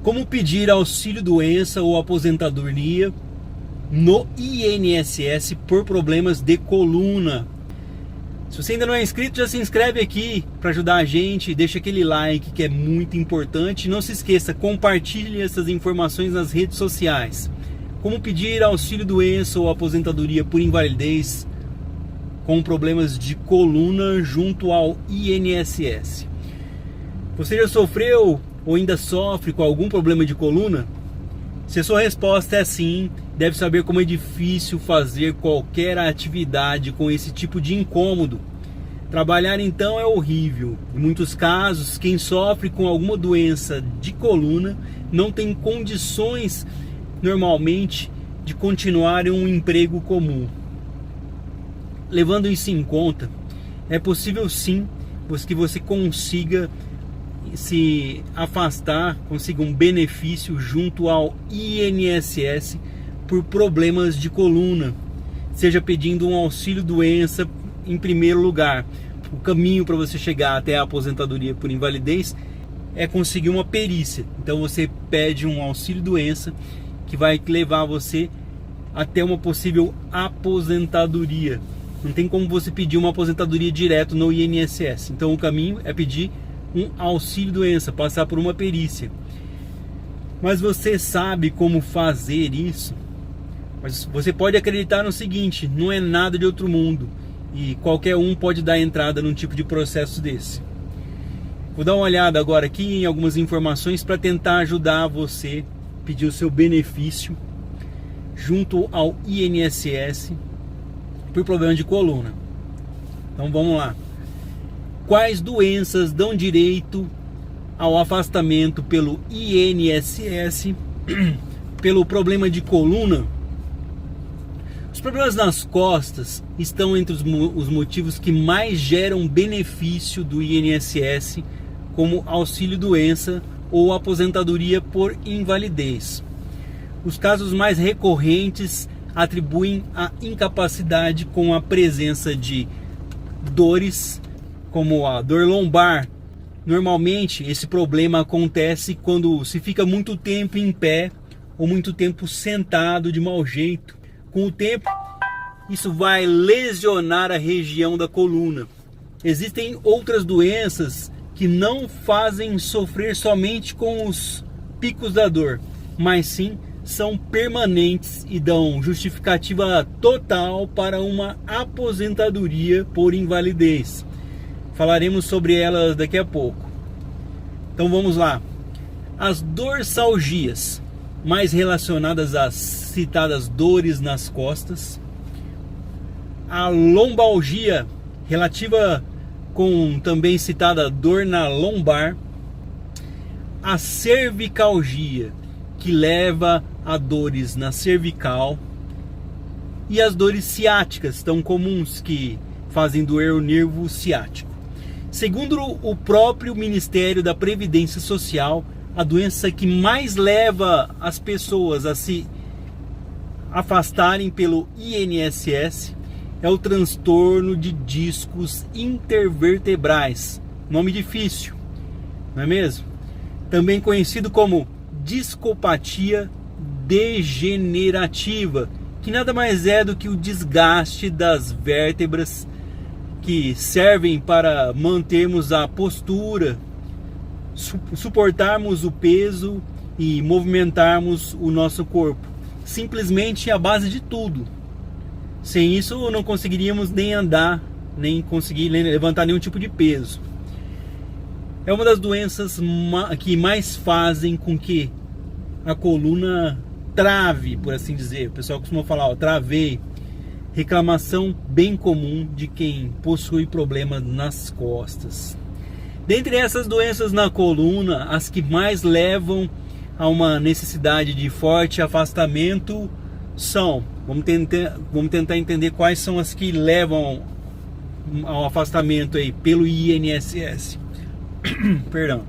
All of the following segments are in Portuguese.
Como pedir auxílio-doença ou aposentadoria no INSS por problemas de coluna. Se você ainda não é inscrito, já se inscreve aqui para ajudar a gente, deixa aquele like que é muito importante. Não se esqueça, compartilhe essas informações nas redes sociais. Como pedir auxílio-doença ou aposentadoria por invalidez com problemas de coluna junto ao INSS. Você já sofreu ou ainda sofre com algum problema de coluna? Se a sua resposta é sim, deve saber como é difícil fazer qualquer atividade com esse tipo de incômodo. Trabalhar então é horrível. Em muitos casos, quem sofre com alguma doença de coluna não tem condições normalmente de continuar em um emprego comum. Levando isso em conta, é possível sim que você consiga se afastar, consiga um benefício junto ao INSS por problemas de coluna, seja pedindo um auxílio-doença em primeiro lugar. O caminho para você chegar até a aposentadoria por invalidez é conseguir uma perícia. Então você pede um auxílio-doença que vai levar você até uma possível aposentadoria. Não tem como você pedir uma aposentadoria direto no INSS. Então o caminho é pedir um auxílio-doença, passar por uma perícia. Mas você sabe como fazer isso? Mas você pode acreditar no seguinte: não é nada de outro mundo e qualquer um pode dar entrada num tipo de processo desse. Vou dar uma olhada agora aqui em algumas informações para tentar ajudar você a pedir o seu benefício junto ao INSS por problema de coluna. Então vamos lá. Quais doenças dão direito ao afastamento pelo INSS pelo problema de coluna? Os problemas nas costas estão entre os motivos que mais geram benefício do INSS, como auxílio-doença ou aposentadoria por invalidez. Os casos mais recorrentes atribuem a incapacidade com a presença de dores, como a dor lombar. Normalmente esse problema acontece quando se fica muito tempo em pé ou muito tempo sentado de mau jeito. Com o tempo, isso vai lesionar a região da coluna. Existem outras doenças que não fazem sofrer somente com os picos da dor, mas sim são permanentes e dão justificativa total para uma aposentadoria por invalidez. Falaremos sobre elas daqui a pouco. Então vamos lá. As dorsalgias, mais relacionadas às citadas dores nas costas. A lombalgia, relativa com também citada dor na lombar. A cervicalgia, que leva a dores na cervical. E as dores ciáticas, tão comuns, que fazem doer o nervo ciático. Segundo o próprio Ministério da Previdência Social, a doença que mais leva as pessoas a se afastarem pelo INSS é o transtorno de discos intervertebrais. Nome difícil, não é mesmo? Também conhecido como discopatia degenerativa, que nada mais é do que o desgaste das vértebras que servem para mantermos a postura, suportarmos o peso e movimentarmos o nosso corpo. Simplesmente a base de tudo. Sem isso não conseguiríamos nem andar, nem conseguir levantar nenhum tipo de peso. É uma das doenças que mais fazem com que a coluna trave, por assim dizer. O pessoal costuma falar, travei. Reclamação bem comum de quem possui problemas nas costas. Dentre essas doenças na coluna, as que mais levam a uma necessidade de forte afastamento são, vamos tentar entender quais são as que levam ao afastamento aí pelo INSS. Perdão.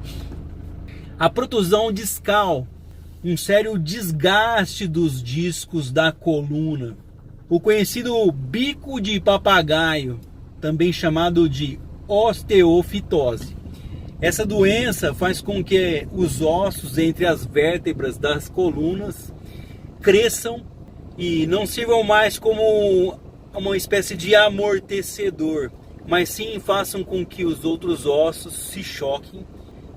A protusão discal, um sério desgaste dos discos da coluna. O conhecido bico de papagaio, também chamado de osteofitose, Essa doença faz com que os ossos entre as vértebras das colunas cresçam e não sirvam mais como uma espécie de amortecedor, mas sim façam com que os outros ossos se choquem.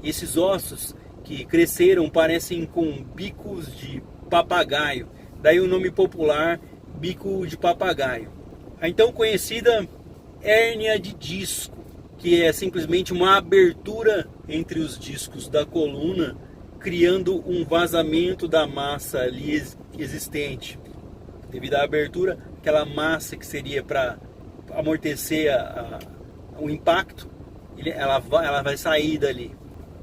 Esses ossos que cresceram parecem com bicos de papagaio, daí o nome popular, bico de papagaio. A então conhecida hérnia de disco, que é simplesmente uma abertura entre os discos da coluna, criando um vazamento da massa ali existente. Devido à abertura, aquela massa que seria para amortecer o impacto, ela vai sair dali.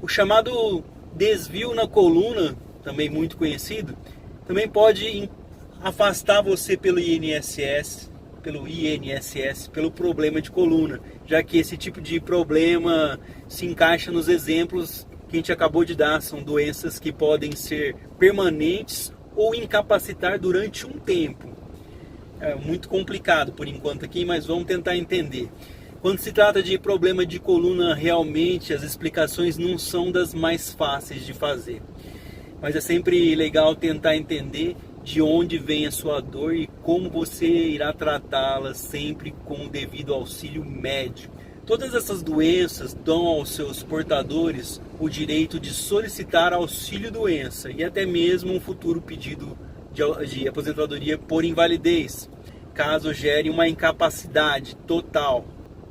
O chamado desvio na coluna, também muito conhecido, também pode afastar você pelo INSS, pelo problema de coluna, já que esse tipo de problema se encaixa nos exemplos que a gente acabou de dar. São doenças que podem ser permanentes ou incapacitar durante um tempo. É muito complicado por enquanto aqui, mas vamos tentar entender. Quando se trata de problema de coluna, realmente as explicações não são das mais fáceis de fazer. Mas é sempre legal tentar entender de onde vem a sua dor e como você irá tratá-la, sempre com o devido auxílio médico. Todas essas doenças dão aos seus portadores o direito de solicitar auxílio-doença e até mesmo um futuro pedido de aposentadoria por invalidez, caso gere uma incapacidade total.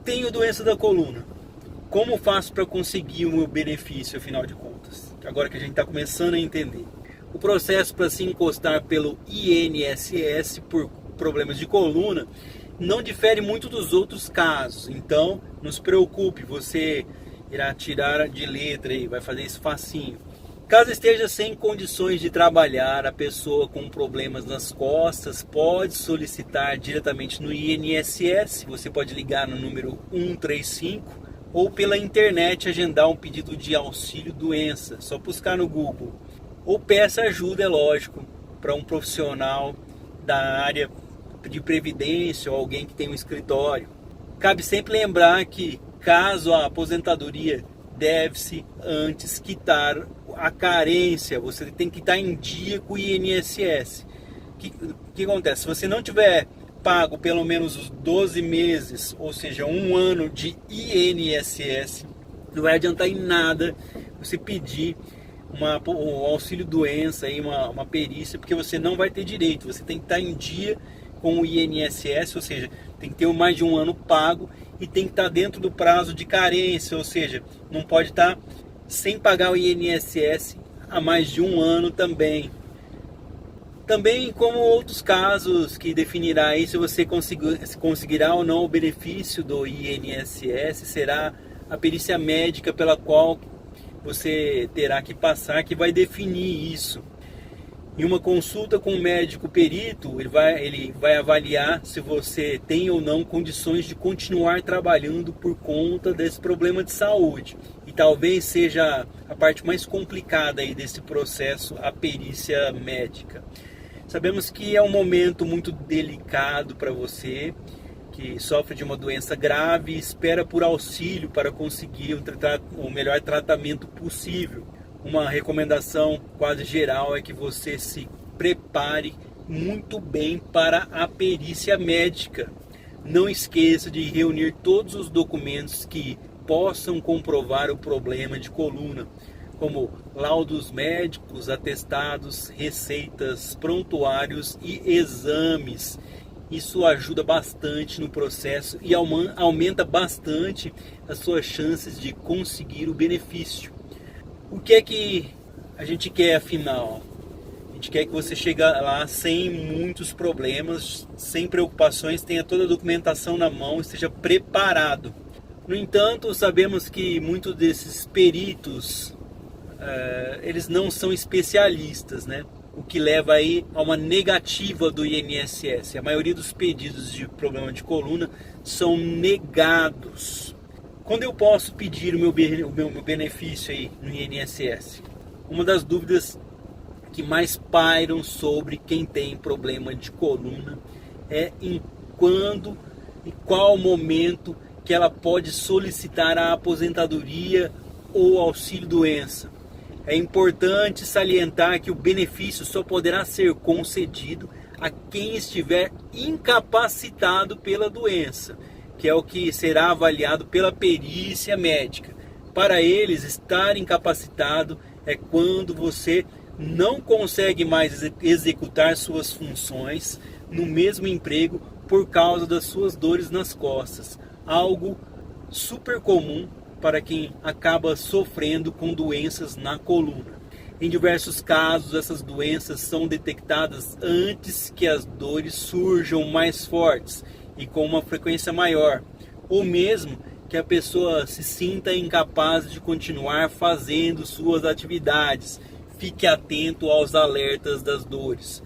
Tenho doença da coluna. Como faço para conseguir o meu benefício, afinal de contas? Agora que a gente está começando a entender. O processo para se encostar pelo INSS por problemas de coluna não difere muito dos outros casos. Então, não se preocupe, você irá tirar de letra e vai fazer isso facinho. Caso esteja sem condições de trabalhar, a pessoa com problemas nas costas pode solicitar diretamente no INSS. Você pode ligar no número 135 ou pela internet agendar um pedido de auxílio doença. Só buscar no Google. Ou peça ajuda, é lógico, para um profissional da área de previdência ou alguém que tem um escritório. Cabe sempre lembrar que, caso a aposentadoria, deve-se antes quitar a carência. Você tem que estar em dia com o INSS. O que acontece? Se você não tiver pago pelo menos os 12 meses, ou seja, um ano de INSS, não vai adiantar em nada você pedir um auxílio doença, uma perícia, porque você não vai ter direito. Você tem que estar em dia com o INSS, ou seja, tem que ter mais de um ano pago e tem que estar dentro do prazo de carência, ou seja, não pode estar sem pagar o INSS há mais de um ano também. Também, como outros casos que definirá aí se você conseguirá ou não o benefício do INSS, será a perícia médica pela qual você terá que passar, que vai definir isso. Em uma consulta com o médico perito, ele vai avaliar se você tem ou não condições de continuar trabalhando por conta desse problema de saúde. E talvez seja a parte mais complicada aí desse processo, a perícia médica. Sabemos que é um momento muito delicado para você, que sofre de uma doença grave e espera por auxílio para conseguir o melhor tratamento possível. Uma recomendação quase geral é que você se prepare muito bem para a perícia médica. Não esqueça de reunir todos os documentos que possam comprovar o problema de coluna, como laudos médicos, atestados, receitas, prontuários e exames. Isso ajuda bastante no processo e aumenta bastante as suas chances de conseguir o benefício. O que é que a gente quer afinal? A gente quer que você chegue lá sem muitos problemas, sem preocupações, tenha toda a documentação na mão, esteja preparado. No entanto, sabemos que muitos desses peritos, eles não são especialistas, né? O que leva aí a uma negativa do INSS. A maioria dos pedidos de problema de coluna são negados. Quando eu posso pedir o meu benefício aí no INSS? Uma das dúvidas que mais pairam sobre quem tem problema de coluna é em quando e qual momento que ela pode solicitar a aposentadoria ou auxílio-doença. É importante salientar que o benefício só poderá ser concedido a quem estiver incapacitado pela doença, que é o que será avaliado pela perícia médica. Para eles, estar incapacitado é quando você não consegue mais executar suas funções no mesmo emprego por causa das suas dores nas costas, algo super comum para quem acaba sofrendo com doenças na coluna. Em diversos casos, essas doenças são detectadas antes que as dores surjam mais fortes e com uma frequência maior, ou mesmo que a pessoa se sinta incapaz de continuar fazendo suas atividades. Fique atento aos alertas das dores.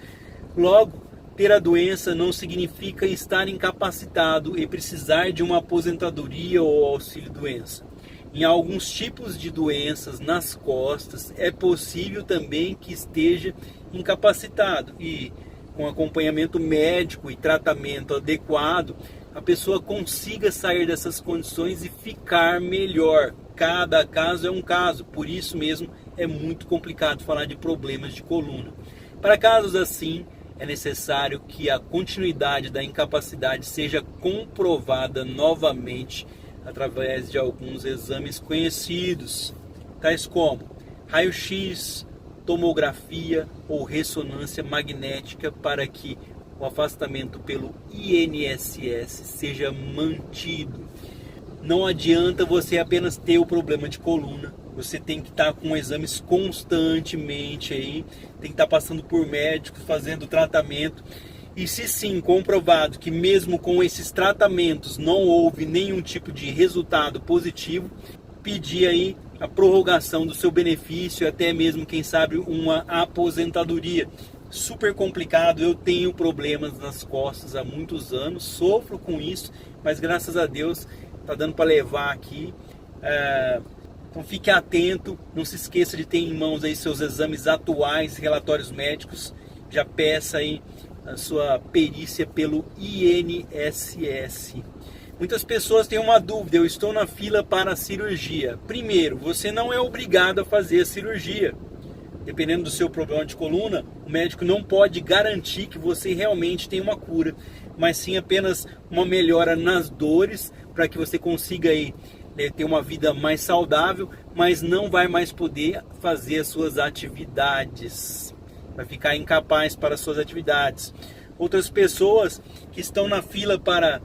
Logo, ter a doença não significa estar incapacitado e precisar de uma aposentadoria ou auxílio-doença. Em alguns tipos de doenças nas costas, é possível também que esteja incapacitado e, com acompanhamento médico e tratamento adequado, a pessoa consiga sair dessas condições e ficar melhor. Cada caso é um caso, por isso mesmo é muito complicado falar de problemas de coluna. Para casos assim, é necessário que a continuidade da incapacidade seja comprovada novamente através de alguns exames conhecidos, tais como raio-x, tomografia ou ressonância magnética, para que o afastamento pelo INSS seja mantido. Não adianta você apenas ter o problema de coluna, você tem que estar com exames constantemente aí, tem que estar passando por médicos, fazendo tratamento. E se sim comprovado que mesmo com esses tratamentos não houve nenhum tipo de resultado positivo, pedir aí a prorrogação do seu benefício, até mesmo, quem sabe, uma aposentadoria. Super complicado, eu tenho problemas nas costas há muitos anos, sofro com isso, mas graças a Deus está dando para levar aqui. Então fique atento, não se esqueça de ter em mãos aí seus exames atuais, relatórios médicos, já peça aí a sua perícia pelo INSS. Muitas pessoas têm uma dúvida: eu estou na fila para a cirurgia. Primeiro, você não é obrigado a fazer a cirurgia. Dependendo do seu problema de coluna, o médico não pode garantir que você realmente tem uma cura, mas sim apenas uma melhora nas dores, para que você consiga aí ter uma vida mais saudável, mas não vai mais poder fazer as suas atividades. Vai ficar incapaz para as suas atividades. Outras pessoas que estão na fila para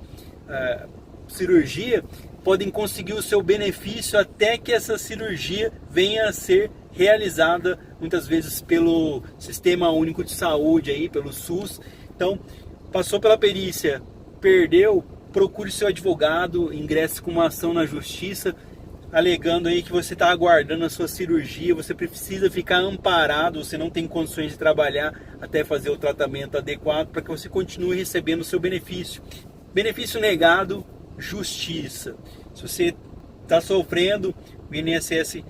cirurgia podem conseguir o seu benefício até que essa cirurgia venha a ser realizada, muitas vezes pelo Sistema Único de Saúde, aí, pelo SUS. Então, passou pela perícia, perdeu, procure seu advogado, ingresse com uma ação na justiça, alegando aí que você está aguardando a sua cirurgia, você precisa ficar amparado, você não tem condições de trabalhar até fazer o tratamento adequado para que você continue recebendo o seu benefício. Benefício negado, justiça. Se você está sofrendo, o INSS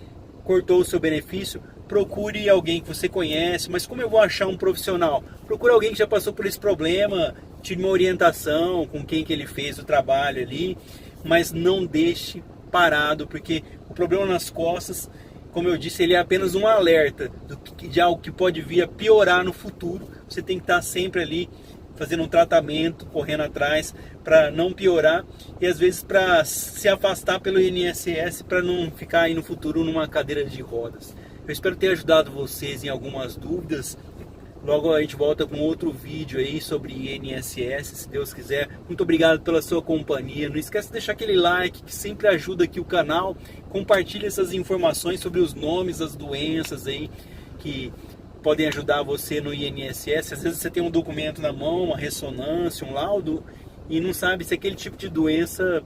cortou o seu benefício, procure alguém que você conhece. Mas como eu vou achar um profissional? Procure alguém que já passou por esse problema, tire uma orientação com quem que ele fez o trabalho ali, mas não deixe parado, porque o problema nas costas, como eu disse, ele é apenas um alerta de algo que pode vir a piorar no futuro. Você tem que estar sempre ali fazendo um tratamento, correndo atrás para não piorar e às vezes para se afastar pelo INSS, para não ficar aí no futuro numa cadeira de rodas. Eu espero ter ajudado vocês em algumas dúvidas. Logo a gente volta com outro vídeo aí sobre INSS, se Deus quiser. Muito obrigado pela sua companhia. Não esquece de deixar aquele like que sempre ajuda aqui o canal. Compartilhe essas informações sobre os nomes das doenças aí que podem ajudar você no INSS. Às vezes você tem um documento na mão, uma ressonância, um laudo, e não sabe se aquele tipo de doença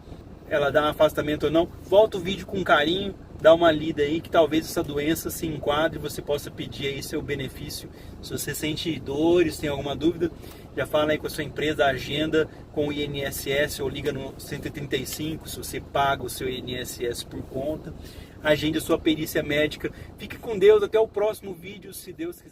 ela dá um afastamento ou não. Volta o vídeo com carinho, dá uma lida aí que talvez essa doença se enquadre e você possa pedir aí seu benefício. Se você sente dores, tem alguma dúvida, já fala aí com a sua empresa, agenda com o INSS ou liga no 135 se você paga o seu INSS por conta. Agende a sua perícia médica. Fique com Deus, até o próximo vídeo, se Deus quiser.